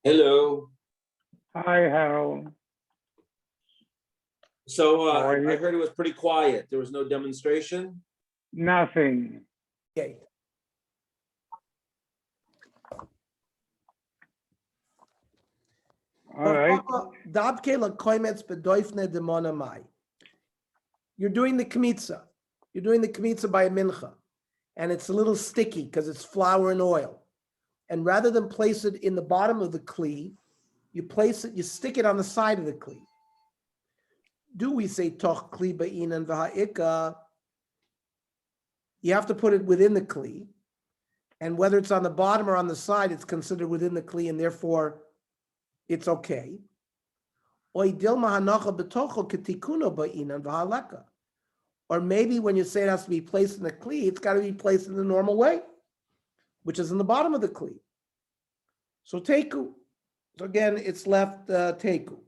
Hello. Hi, Harold. So How are I you? heard it was pretty quiet. There was no demonstration. Nothing. Okay. All right. You're doing the kmitza. You're doing the kmitza by a mincha, and it's a little sticky because it's flour and oil. And rather than place it in the bottom of the kli, you stick it on the side of the kli. Do we say toch kli ba'inan v'ha'ika? You have to put it within the kli, and whether it's on the bottom or on the side, it's considered within the kli, and therefore it's okay. Or maybe when you say it has to be placed in the kli, it's got to be placed in the normal way, which is in the bottom of the kli. So teku. So again, it's left teku.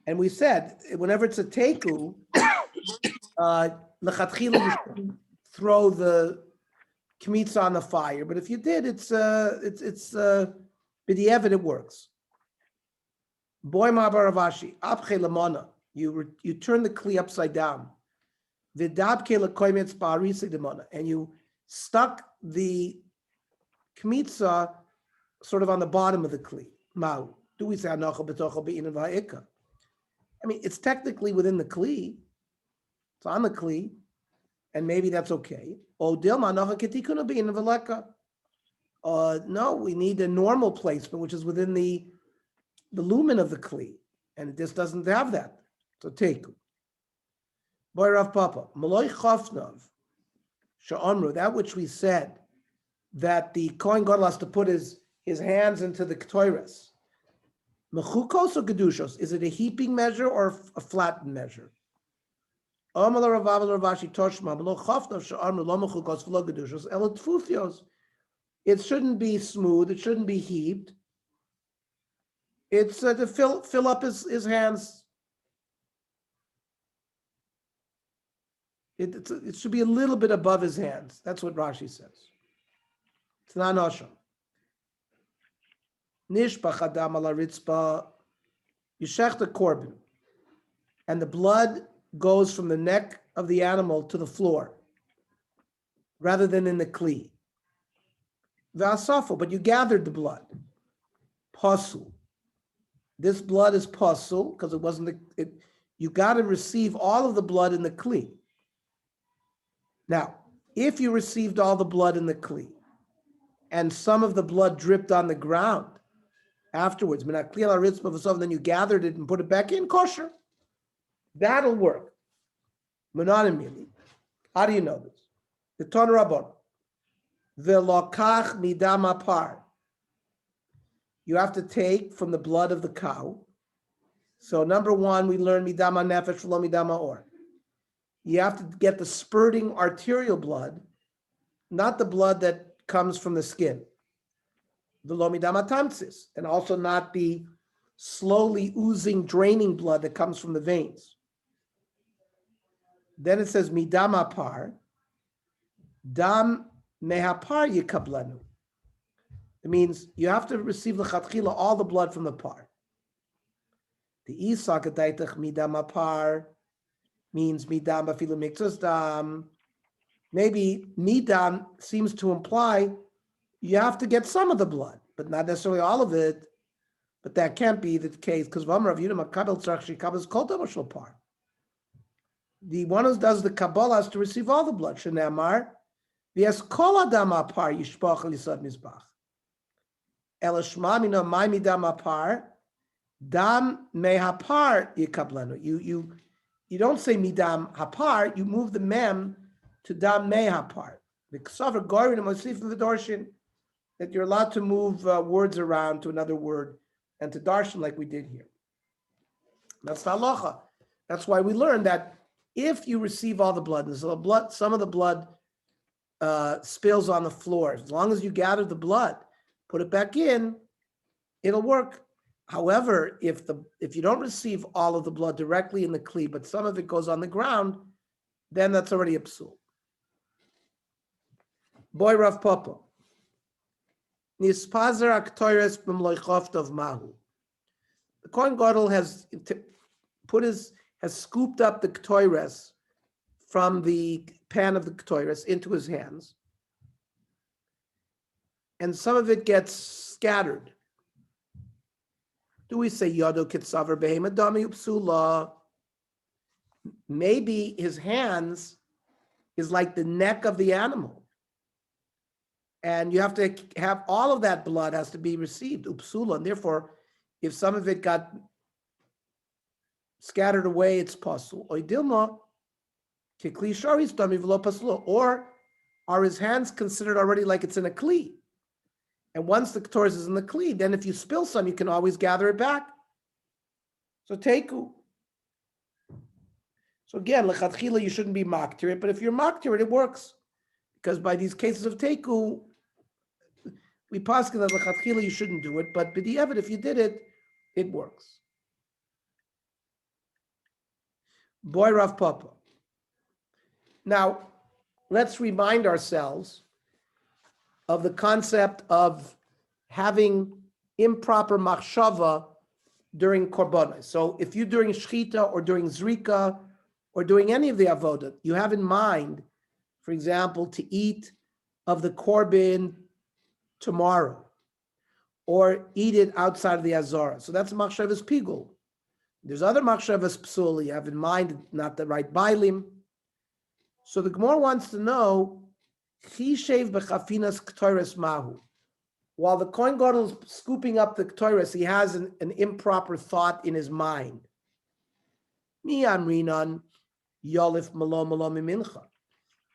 And we said, whenever it's a teku, lechatchila you shouldn't throw the kmitza on the fire. But if you did, it's b'di'evet, it works. Boy ma'bar Ravashi, apche lemana. You turn the kli upside down. V'dabke lekoimetz ba'arisi demana, and you stuck the kmitza sort of on the bottom of the kli. Ma'u. Do we say hanacha b'tocha be'inan v'ha'ika? I mean, it's technically within the kli. It's on the kli, and maybe that's okay. No, we need a normal placement, which is within the lumen of the kli, and this doesn't have that. So take. Boy Rav Papa, Maloi Chofnav, Sha'amru, that which we said, that the Kohen Gadol has to put his hands into the Ktoiras. Mechukos or Gedushos, is it a heaping measure or a flattened measure? It shouldn't be smooth, it shouldn't be heaped. It's to fill up his hands. It should be a little bit above his hands. That's what Rashi says. It's not Nasham. Nishbach adam ala ritzba, you shech the korban, and the blood goes from the neck of the animal to the floor, rather than in the kli. V'asafo, but you gathered the blood. Pasul. This blood is pasul because it wasn't you got to receive all of the blood in the kli. Now, if you received all the blood in the kli, and some of the blood dripped on the ground afterwards, then you gathered it and put it back in, kosher. That'll work. Mononymity. How do you know this? The Ton Rabban. Velokach midam apar. You have to take from the blood of the cow. So number one, we learn midama nefesh v'lo midama or. You have to get the spurting arterial blood, not the blood that comes from the skin. V'lo midama tamtzis, and also not the slowly oozing, draining blood that comes from the veins. Then it says midama par, dam mehapar yikablanu. It means you have to receive lechatchila all the blood from the par. The isak adaitach midama par means midam afilu miktzas dam. Maybe midam seems to imply you have to get some of the blood, but not necessarily all of it. But that can't be the case because Vamrav Yudam Kabel Tzrachshi Kabel is called Damashal par. The one who does the Kabbalah has to receive all the blood. Shenamar, v'yas kol adam apar yishpach lisad mizbach. Elashma mino mai midam apar, dam mehapar yikablanu. You don't say midam hapar. You move the mem to dam mehapar. The ksaver gorin and mosif v'darshin that you're allowed to move words around to another word and to darshan like we did here. That's the halacha. That's why we learned that if you receive all the blood, and so some of the blood spills on the floor, as long as you gather the blood, put it back in, it'll work. However, if you don't receive all of the blood directly in the kli, but some of it goes on the ground, then that's already a psul. Boy Rav Papa. Nispazer aktoires b'mloichoftav mahu. The Kohen Gadol has scooped up the ktoires from the pan of the ktoires into his hands, and some of it gets scattered. Do we say yado kitzaver behema dami upsula? Maybe his hands is like the neck of the animal, and you have to have all of that blood has to be received upsula, and therefore, if some of it got scattered away, it's pasul. Oidilma kikli sharis dami v'lo pasul. Or are his hands considered already like it's in a kli? And once the ktoris is in the kli, then if you spill some, you can always gather it back. So teku. So again, lechatchila, you shouldn't be maktir it, but if you're maktir it, it works. Because by these cases of teku, we pass that lechatchila, you shouldn't do it, but b'di'evet, if you did it, it works. Boy Rav Papa. Now, let's remind ourselves of the concept of having improper machshava during korbanos. So if you're doing shchita or during zrika or doing any of the avodah, you have in mind, for example, to eat of the korban tomorrow or eat it outside of the azara. So that's machshavas pigul. There's other machshavas psul you have in mind, not the right bailim. So the Gemara wants to know, chishev bechafinas ktores mahu. While the Kohen Gadol is scooping up the ktores, he has an improper thought in his mind. Mi amrinan yolif malo malo mimincha.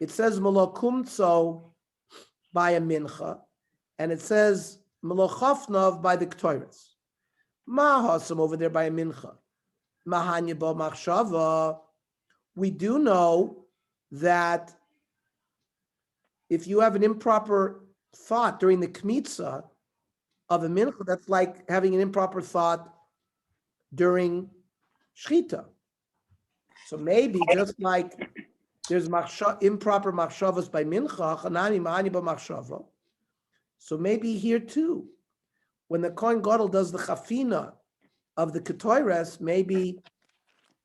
It says malo kumtso by a mincha, and it says malo chafnov by the ktores. Ma hasam over there by a mincha. Mahanya bo machshava. We do know that if you have an improper thought during the kmitza of a mincha, that's like having an improper thought during shchita. So maybe just like there's improper machshavas by mincha, chanani ma'ani b'machshava. So maybe here too, when the Kohen Gadol does the chafina of the ketoires, maybe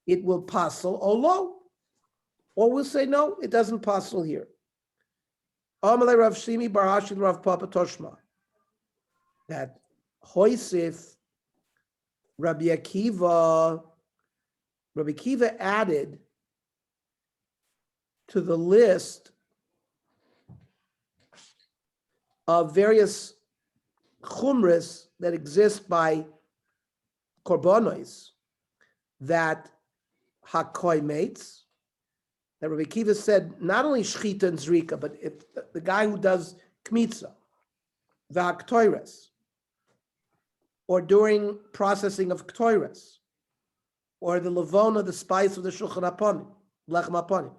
it will passel olo, or we'll say no, it doesn't passel here. Amalei Rav Shimi bar Hashid Rav Papa Toshma, that Hoisif Rabbi Akiva added to the list of various chumras that exist by korbanos that hakoy mates. That Rabbi Akiva said not only shchita and zrika, but if the guy who does kmitza, v'aktoires, or during processing of ktoires, or the levona, the spice of the shulchan haponim, lechem haponim,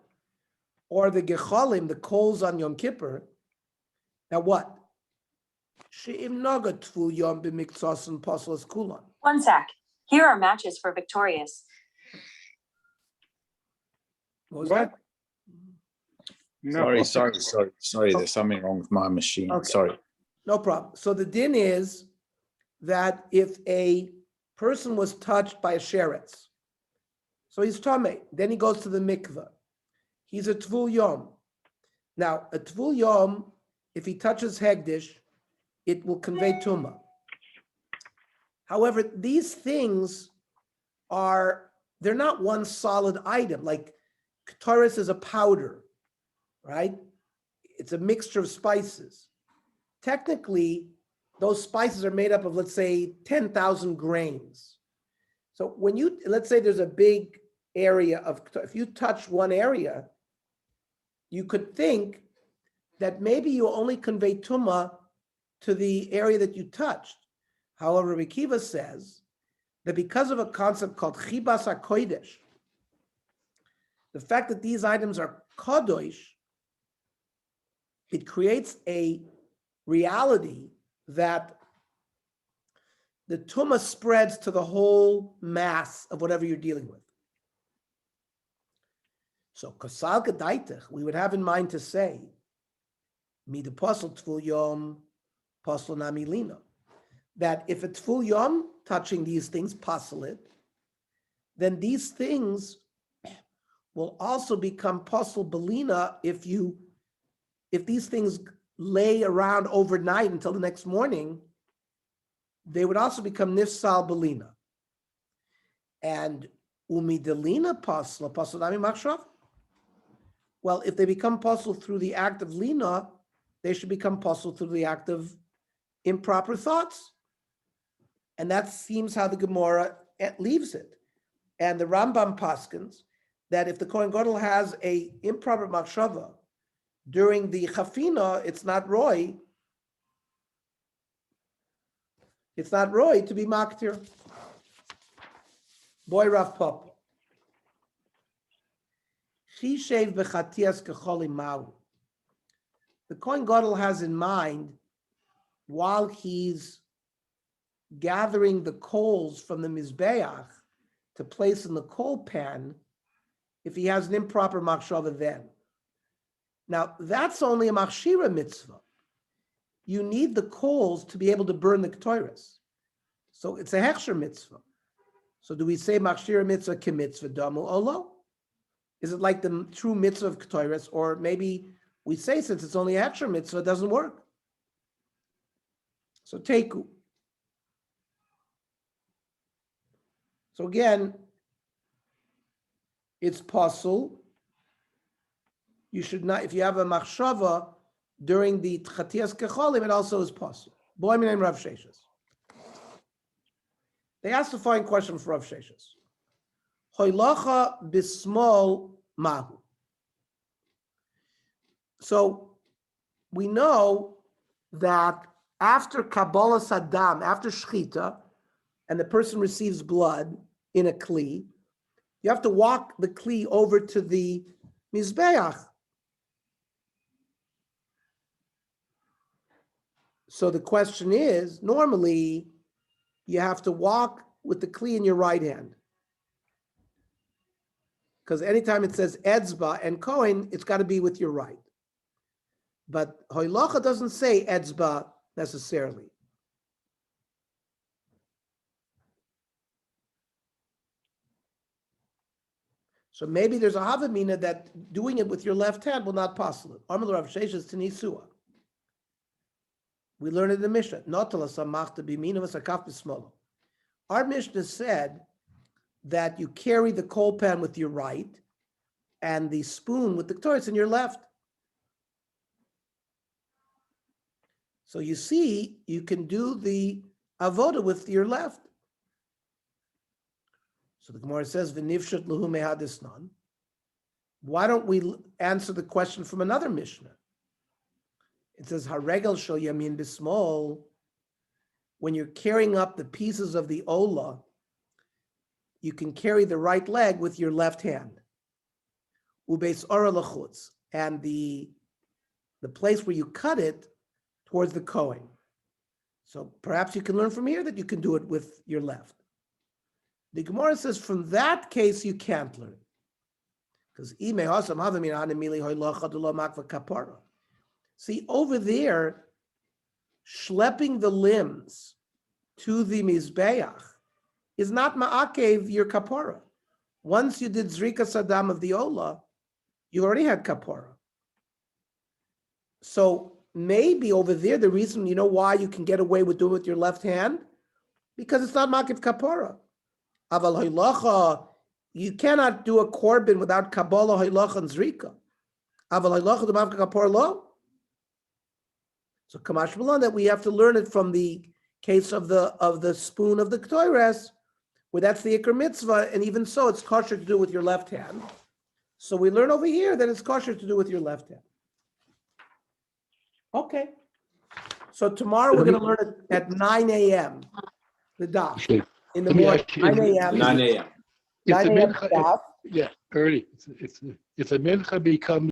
or the gecholim, the coals on Yom Kippur. Now what? She'im naga tful yom b'miktzos and poslas kulan. One sec. Here are matches for Victorious. What was What? that? No. Sorry. There's something wrong with my machine. Okay. Sorry. No problem. So the din is that if a person was touched by a sheretz, so he's tamei, then he goes to the mikveh. He's a tvul yom. Now, a tvul yom, if he touches hegdish, it will convey tumah. However, these things they're not one solid item. Like Ketores is a powder, right? It's a mixture of spices. Technically, those spices are made up of, let's say, 10,000 grains. So let's say there's a big area if you touch one area, you could think that maybe you only convey tumah to the area that you touched. However, Rabbi Akiva says that because of a concept called chibas hakodesh, the fact that these items are kadosh, it creates a reality that the tumah spreads to the whole mass of whatever you're dealing with. So kosal gedaitich, we would have in mind to say, mi de posel tvul yom Pasal nami lina. That if it's full yom touching these things, pasal it, then these things will also become pasal belina if these things lay around overnight until the next morning, they would also become nifsal belina. And umidelina pasal nami machshav. Well, if they become pasul through the act of lina, they should become pasul through the act of improper thoughts. And that seems how the Gemara leaves it. And the Rambam paskins that if the Kohen Gadol has a improper machshava during the chafina, it's not roy. It's not roy to be maktir. Boy Rav Pop. Chishev b'chatias kecholi mau. The Kohen Gadol has in mind, while he's gathering the coals from the mizbeach to place in the coal pan, if he has an improper machshava then. Now, that's only a machshira mitzvah. You need the coals to be able to burn the ketores. So it's a hechsher mitzvah. So do we say machshira mitzvah kemitzvah damu olo? Is it like the true mitzvah of ketores? Or maybe we say since it's only a hechsher mitzvah, it doesn't work. So teku. So again, it's possible. You should not, if you have a machshava during the tchatias kecholim, it also is possible. Boy, my name Rav Sheshes. They asked a fine question for Rav Sheshes. Hoylacha bismol mahu. So we know that after Kabbalah Saddam, after Shechita, and the person receives blood in a kli, you have to walk the kli over to the mizbeach. So the question is, normally you have to walk with the kli in your right hand. Because anytime it says etzba and kohen, it's got to be with your right. But hoylacha doesn't say etzba necessarily. So maybe there's a havamina that doing it with your left hand will not possible. Amar Rav Sheshes Tanisua. We learn in the Mishnah. Our Mishnah said that you carry the coal pan with your right and the spoon with the ketores in your left. So you see, you can do the avoda with your left. So the Gemara says, "V'nifshat lehu mehadisnan." Why don't we answer the question from another Mishnah? It says, "Haregel shel yamin bismol." When you're carrying up the pieces of the ola, you can carry the right leg with your left hand. Ubeis ora lachutz, and the place where you cut it towards the kohen. So perhaps you can learn from here that you can do it with your left. The Gemara says from that case you can't learn. Because see, over there, schlepping the limbs to the mizbeach is not ma'akev your kapara. Once you did zrika sadam of the ola, you already had kapara. So maybe over there, the reason, you know why you can get away with doing it with your left hand? Because it's not ma'akev kapara. Aval hoylacha, you cannot do a korban without kabbalah, hoylacha, and zrika. Aval hoylacha the ma'akev kapara lo. So kamash malan that we have to learn it from the case of the spoon of the ketores, where that's the ikar mitzvah, and even so, it's kosher to do with your left hand. So we learn over here that it's kosher to do with your left hand. Okay. So tomorrow we're going to learn it at 9 a.m. The daf Okay. in the Let me morning. ask you- 9 a.m. 9 a.m. If 9 the a.m. mincha, daf. yeah, early. If the mincha becomes